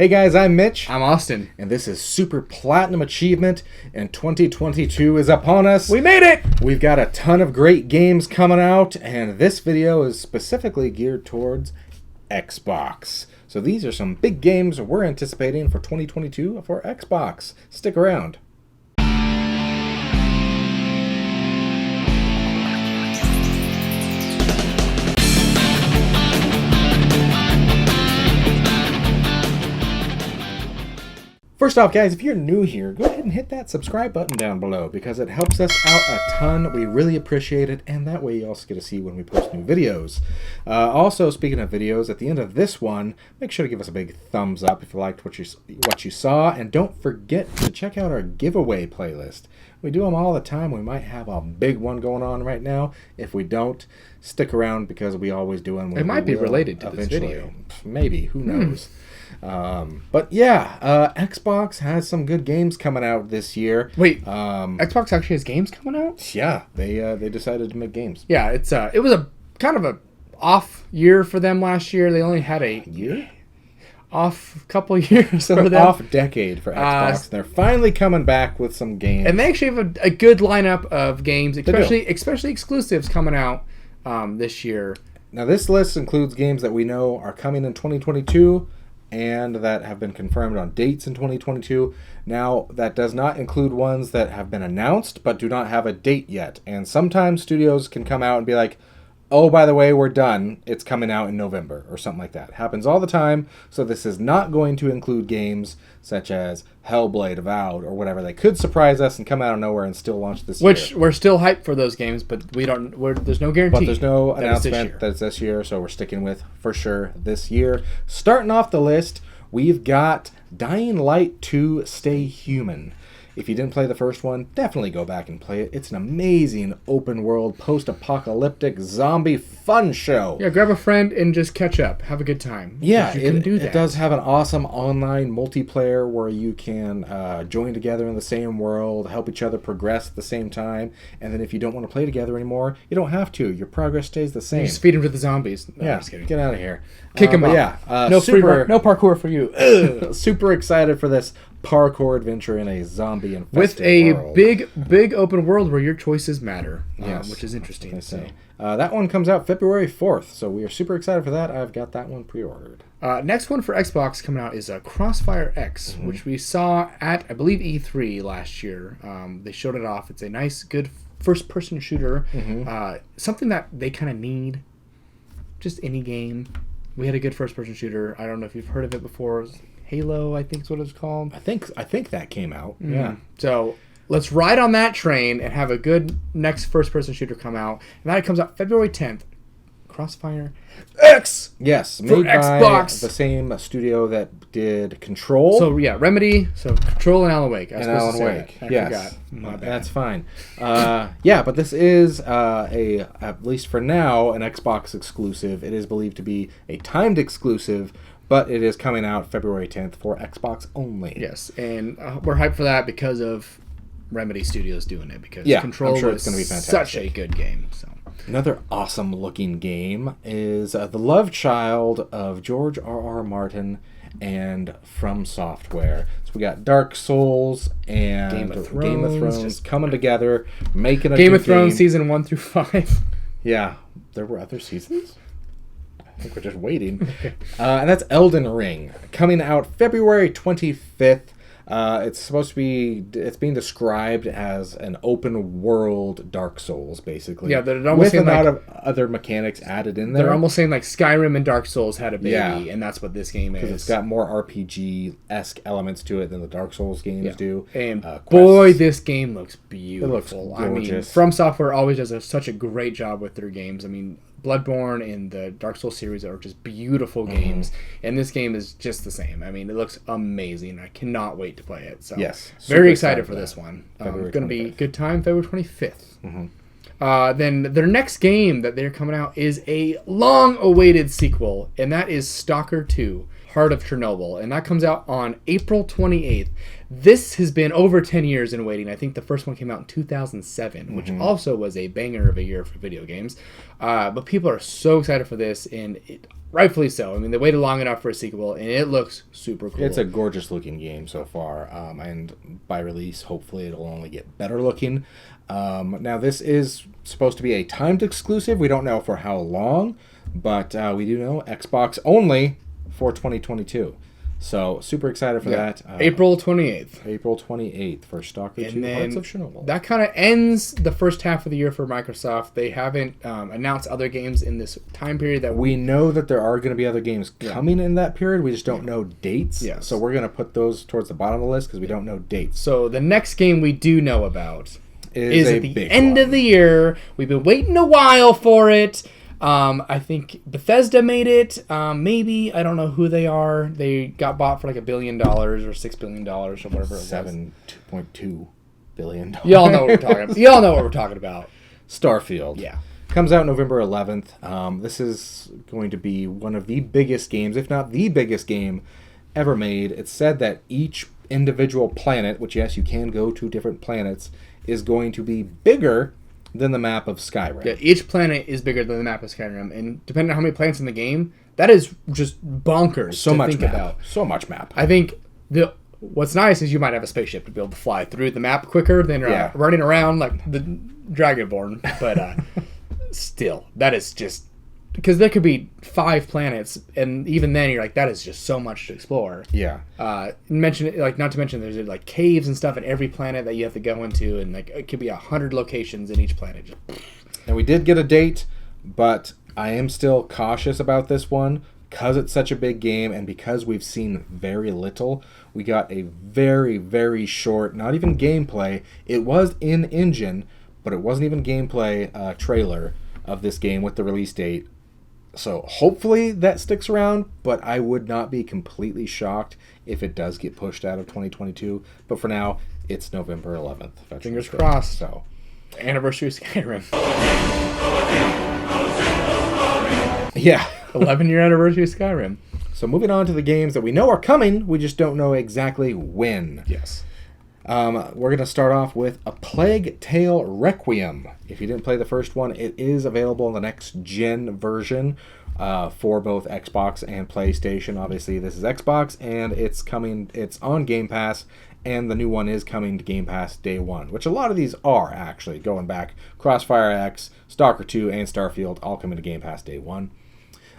Hey guys, I'm Mitch. I'm Austin. And this is Super Platinum Achievement, and 2022 is upon us. We made it! We've got a ton of great games coming out, and this video is specifically geared towards Xbox. So these are some big games we're anticipating for 2022 for Xbox. Stick around. First off, guys, if you're new here, go ahead and hit that subscribe button down below because it helps us out a ton. We really appreciate it, and that way you also get to see when we post new videos. Also, speaking of videos, at the end of this one, make sure to give us a big thumbs up if you liked what you saw, and don't forget to check out our giveaway playlist. We do them all the time. We might have a big one going on right now. If we don't, stick around because we always do them. It might be related to this video. Maybe. Who knows? But yeah, Xbox has some good games coming out this year. Wait, Xbox actually has games coming out? Yeah, they decided to make games. Yeah, it was a kind of a off year for them last year. They only had a year? Off couple years for them. Off decade for Xbox. They're finally coming back with some games. And they actually have a good lineup of games, especially exclusives coming out this year. Now this list includes games that we know are coming in 2022 and that have been confirmed on dates in 2022. Now, that does not include ones that have been announced but do not have a date yet. And sometimes studios can come out and be like, oh, by the way, we're done. It's coming out in November or something like that. It happens all the time. So this is not going to include games such as Hellblade, Avowed, or whatever. They could surprise us and come out of nowhere and still launch this year. Which we're still hyped for those games, but there's no guarantee. But there's no announcement that it's this year, so we're sticking with, for sure, this year. Starting off the list, we've got Dying Light 2 Stay Human. If you didn't play the first one, definitely go back and play it. It's an amazing open-world, post-apocalyptic, zombie fun show. Yeah, grab a friend and just catch up. Have a good time. Yeah, you can do that. It does have an awesome online multiplayer where you can join together in the same world, help each other progress at the same time, and then if you don't want to play together anymore, you don't have to. Your progress stays the same. You just feed them to the zombies. No, yeah, I'm just kidding. Get out of here. Kick them out. Yeah, no parkour for you. Super excited for this parkour adventure in a zombie-infested with a world. big open world where your choices matter, yes, which is interesting. So that one comes out February 4th, so we are super excited for that. I've got that one pre-ordered. Next one for Xbox coming out is Crossfire X, which we saw at, I believe, E3 last year. They showed it off. It's a nice, good first-person shooter. Something that they kind of need. Just any game. We had a good first-person shooter. I don't know if you've heard of it before. Halo, I think is what it's called. I think that came out. Yeah. So let's ride on that train and have a good next first-person shooter come out. And that comes out February 10th. Crossfire X. Yes, made by Xbox. The same studio that did Control. So yeah, Remedy. So Control and Alan Wake. I forgot. My bad. That's fine. Yeah, but this is at least for now, an Xbox exclusive. It is believed to be a timed exclusive, but it is coming out February 10th for Xbox only. Yes, and we're hyped for that because of Remedy Studios doing it. Because Control I'm sure was it's going to be fantastic. Such a good game. So another awesome looking game is the love child of George R.R. Martin and From Software. So we got Dark Souls and Game of Thrones just coming together, making a Game of Thrones season 1 through 5. Yeah, there were other seasons. I think we're just waiting. And that's Elden Ring, coming out February 25th. It's being described as an open world Dark Souls, basically. Yeah, they're almost with a lot of other mechanics added in there. They're almost saying like Skyrim and Dark Souls had a baby, and that's what this game is. Because it's got more RPG-esque elements to it than the Dark Souls games do. And boy, this game looks beautiful. It looks gorgeous. I mean, From Software always does such a great job with their games. I mean, Bloodborne and the Dark Souls series are just beautiful games, and this game is just the same. I mean, it looks amazing. I cannot wait to play it. So yes, very excited for this one. It's going to be a good time, February 25th. Then their next game that they're coming out is a long-awaited sequel, and that is Stalker II. Heart of Chernobyl, and that comes out on April 28th. This has been over 10 years in waiting. I think the first one came out in 2007, which also was a banger of a year for video games. But people are so excited for this, and rightfully so. I mean, they waited long enough for a sequel, and it looks super cool. It's a gorgeous looking game so far, and by release, hopefully it'll only get better looking. Now, this is supposed to be a timed exclusive. We don't know for how long, but we do know Xbox only for 2022. So, super excited for that. April 28th. April 28th for Stalker II, Hearts of Chernobyl. That kind of ends the first half of the year for Microsoft. They haven't announced other games in this time period. That we know that there are going to be other games coming in that period. We just don't know dates. Yes. So, we're going to put those towards the bottom of the list because we don't know dates. So, the next game we do know about is a at the big end one. of the year. We've been waiting a while for it. I think Bethesda made it. Maybe. I don't know who they are. They got bought for like $1 billion or $6 billion or whatever it was. $2.2 billion. Y'all know what we're talking about. Y'all know what we're talking about. Starfield. Yeah. Comes out November 11th. This is going to be one of the biggest games, if not the biggest game ever made. It's said that each individual planet, which yes, you can go to different planets, is going to be bigger than the map of Skyrim. Yeah, each planet is bigger than the map of Skyrim, and depending on how many planets in the game, that is just bonkers So to much think map. about. So much map. I think what's nice is you might have a spaceship to be able to fly through the map quicker than running around like the Dragonborn, but still, that is just because there could be 5 planets, and even then you're like, that is just so much to explore. Yeah. Not to mention there's like caves and stuff in every planet that you have to go into, and like it could be 100 locations in each planet. And we did get a date, but I am still cautious about this one because it's such a big game and because we've seen very little. We got a very, very short, not even gameplay. It was in engine, but it wasn't even gameplay trailer of this game with the release date. So hopefully that sticks around, but I would not be completely shocked if it does get pushed out of 2022. But for now, it's November 11th. Fingers crossed. So, anniversary of Skyrim. yeah. 11-year anniversary of Skyrim. So moving on to the games that we know are coming, we just don't know exactly when. Yes. We're going to start off with A Plague Tale Requiem. If you didn't play the first one, it is available in the next gen version for both Xbox and PlayStation. Obviously, this is Xbox, and it's on Game Pass, and the new one is coming to Game Pass day one, which a lot of these are, actually, going back. Crossfire X, Stalker II, and Starfield all coming to Game Pass day one.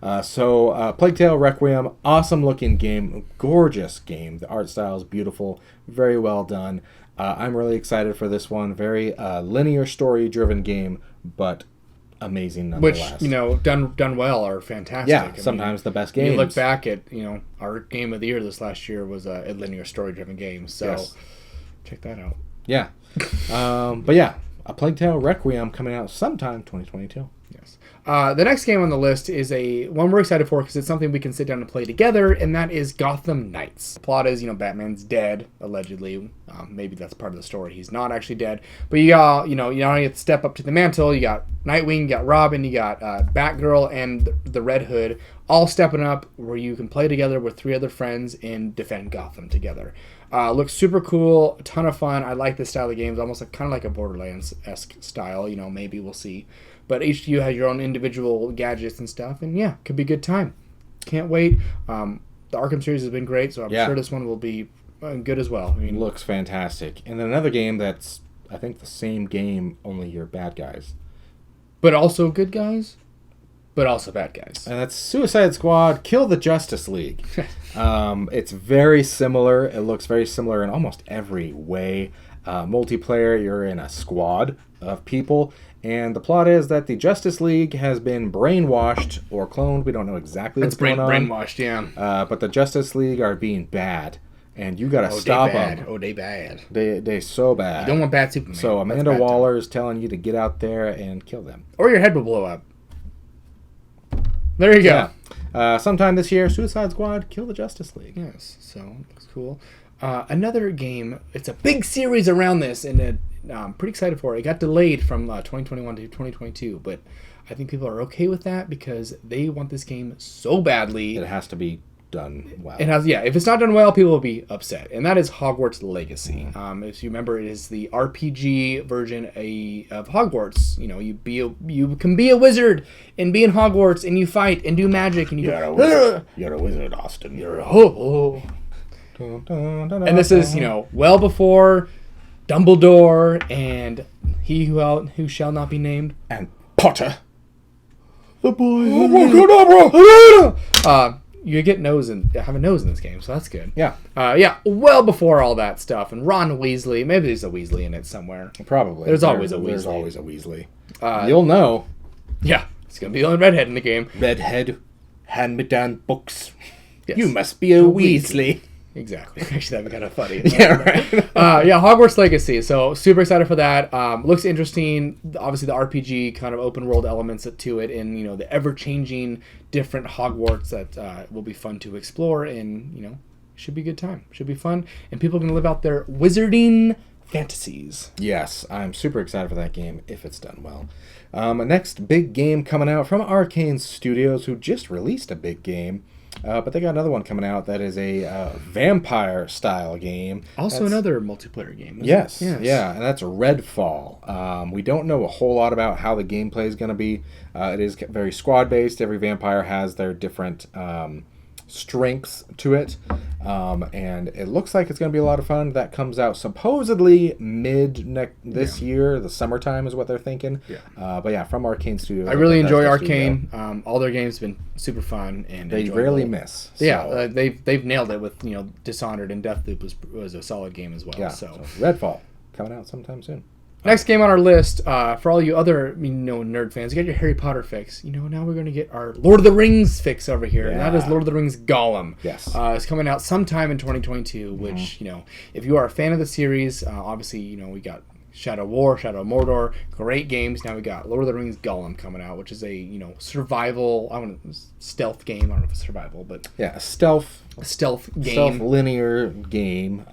Plague Tale Requiem, awesome looking game, gorgeous game. The art style is beautiful, very well done. I'm really excited for this one. Very linear story driven game, but amazing nonetheless. Which, done well are fantastic. Yeah, sometimes the best games. You look back at, our game of the year this last year was a linear story driven game. So check that out. Yeah. But yeah, A Plague Tale Requiem coming out sometime 2022. Yes. The next game on the list is one we're excited for because it's something we can sit down and play together, and that is Gotham Knights. The plot is, Batman's dead, allegedly. Maybe that's part of the story. He's not actually dead. But you got, you have to step up to the mantle. You got Nightwing, you got Robin, you got Batgirl, and the Red Hood all stepping up where you can play together with 3 other friends and defend Gotham together. Looks super cool, a ton of fun. I like this style of games, almost kind of like a Borderlands-esque style. Maybe we'll see. But each of you has your own individual gadgets and stuff, and yeah, could be a good time. Can't wait. The Arkham series has been great, so I'm sure this one will be good as well. Looks fantastic. And then another game that's, I think, the same game, only you're bad guys. But also good guys, but also bad guys. And that's Suicide Squad, Kill the Justice League. It's very similar. It looks very similar in almost every way. Multiplayer, you're in a squad of people. And the plot is that the Justice League has been brainwashed or cloned. We don't know exactly what's going on. Brainwashed, yeah. But the Justice League are being bad. And you got to stop them. Oh, they bad. They so bad. You don't want bad Superman. So Amanda Waller is telling you to get out there and kill them. Or your head will blow up. There you go. Yeah. Sometime this year, Suicide Squad, Kill the Justice League. Yes, so looks cool. Another game, it's a big series around this, and I'm pretty excited for it. It got delayed from 2021 to 2022, but I think people are okay with that because they want this game so badly. It has to be done well. It has, yeah. If it's not done well, people will be upset, and that is Hogwarts Legacy. If you remember, it is the RPG version of Hogwarts. You know, you can be a wizard and be in Hogwarts, and you fight and do magic, and You're a wizard. You're a wizard, Austin. You're a hobo. And this is, you know, well before Dumbledore and he who shall not be named, And Potter. the boy. You get have a nose in this game, so that's good. Yeah. Well before all that stuff, and Ron Weasley. Maybe there's a Weasley in it somewhere. Probably. There's always a Weasley. There's always a Weasley. You'll know. Yeah, it's gonna be the only redhead in the game. Redhead, hand me down books. Yes. You must be a Weasley. Exactly. Actually, that'd be kind of funny. Yeah, right. Hogwarts Legacy. So super excited for that. Looks interesting. Obviously, the RPG kind of open world elements to it, and you know the ever changing different Hogwarts that will be fun to explore, and you know should be a good time. Should be fun, and people can live out their wizarding fantasies. Yes, I'm super excited for that game if it's done well. A next big game coming out from Arcane Studios, who just released a big game. But they got another one coming out that is a vampire-style game. Also another multiplayer game. Yes, yeah, and that's Redfall. We don't know a whole lot about how the gameplay is going to be. It is very squad-based. Every vampire has their different strengths to it. And it looks like it's going to be a lot of fun. That comes out supposedly this year. The summertime is what they're thinking. Yeah. But yeah, from Arcane Studios. I really enjoy Arcane. All their games have been super fun, and they rarely miss. So. Yeah, they've nailed it with Dishonored, and Deathloop was a solid game as well. Yeah. So Redfall coming out sometime soon. Next game on our list, for all you other nerd fans, you got your Harry Potter fix. Now we're going to get our Lord of the Rings fix over here, and that is Lord of the Rings Gollum. Yes. It's coming out sometime in 2022, which, if you are a fan of the series, obviously, we got Shadow War, Shadow of Mordor, great games. Now we got Lord of the Rings Gollum coming out, which is a, survival, stealth game. I don't know if it's survival, but... Yeah, a stealth game. Stealth linear game.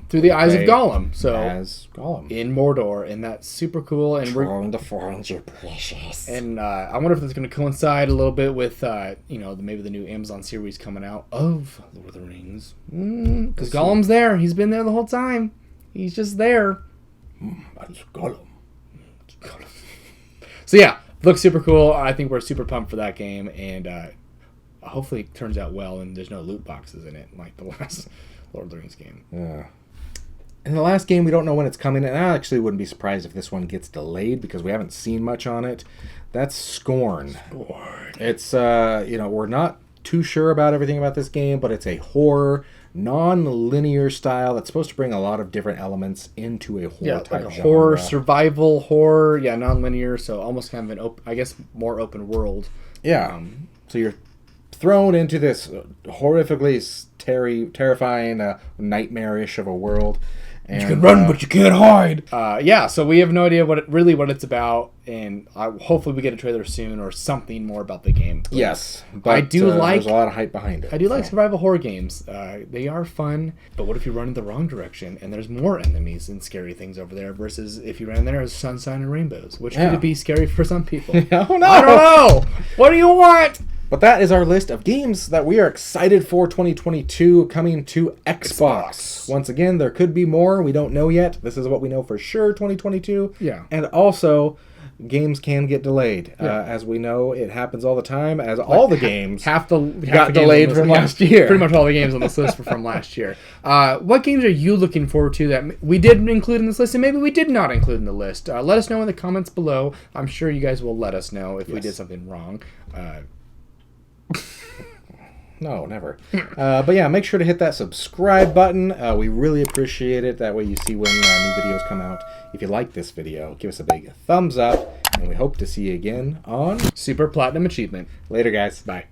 Through the eyes of Gollum. So as Gollum. In Mordor, and that's super cool. And we're the forms are precious. And I wonder if that's going to coincide a little bit with, maybe the new Amazon series coming out of Lord of the Rings. Because Gollum's there. He's been there the whole time. He's just there. That's Gollum. So yeah, looks super cool. I think we're super pumped for that game, and hopefully it turns out well and there's no loot boxes in it like the last Lord of the Rings game. Yeah. And the last game, we don't know when it's coming, and I actually wouldn't be surprised if this one gets delayed because we haven't seen much on it. That's Scorn. It's, we're not too sure about everything about this game, but it's a horror, non-linear style that's supposed to bring a lot of different elements into a horror type like a genre. Horror, survival horror, non-linear, so almost kind of more open world. Yeah. So you're thrown into this horrifically terrifying, nightmarish of a world. And, you can run, but you can't hide. So we have no idea what it's about, and hopefully we get a trailer soon or something more about the game. But yes, but there's a lot of hype behind it. I do like survival horror games. They are fun, but what if you run in the wrong direction and there's more enemies and scary things over there versus if you ran in there as sunshine and rainbows, which could be scary for some people. Oh no! I don't know! What do you want? But that is our list of games that we are excited for 2022 coming to Xbox. Once again, there could be more. We don't know yet. This is what we know for sure, 2022. Yeah. And also, games can get delayed. As we know, it happens all the time, as all the games got delayed from last year. Pretty much all the games on this list were from last year. What games are you looking forward to that we did include in this list and maybe we did not include in the list? Let us know in the comments below. I'm sure you guys will let us know if we did something wrong. No, never. But yeah, make sure to hit that subscribe button. We really appreciate it. That way you see when new videos come out. If you like this video, give us a big thumbs up. And we hope to see you again on Super Platinum Achievement. Later, guys. Bye.